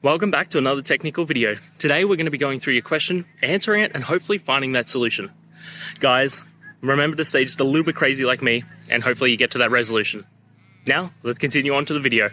Welcome back to another technical video. Today we're going to be going through your question, answering it, and hopefully finding that solution. Guys, remember to stay just a little bit crazy like me, and hopefully you get to that resolution. Now, let's continue on to the video.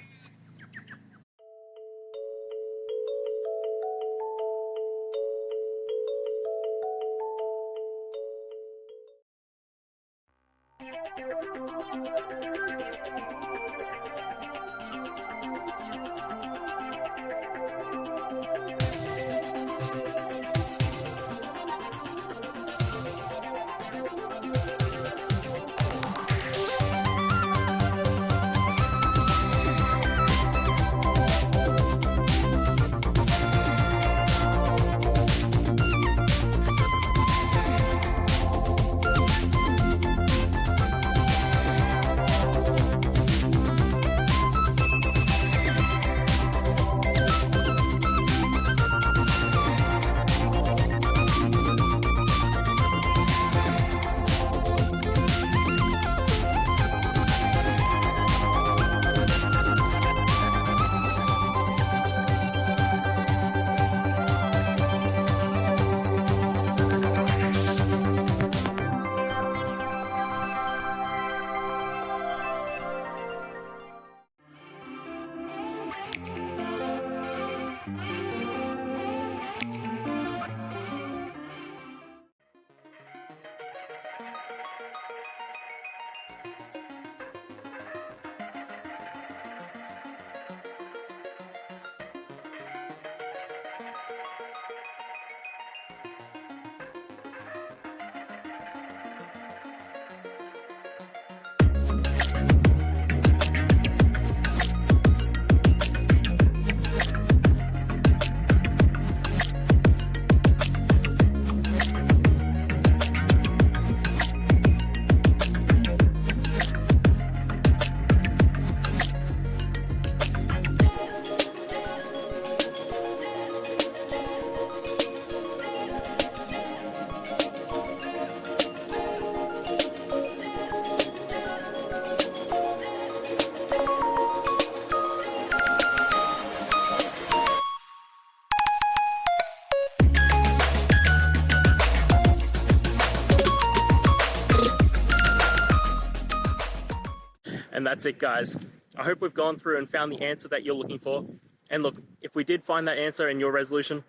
And that's it, guys. I hope we've gone through and found the answer that you're looking for. And look, if we did find that answer in your resolution,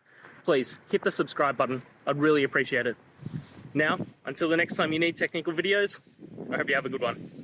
please hit the subscribe button. I'd really appreciate it. Now, until the next time you need technical videos, I hope you have a good one.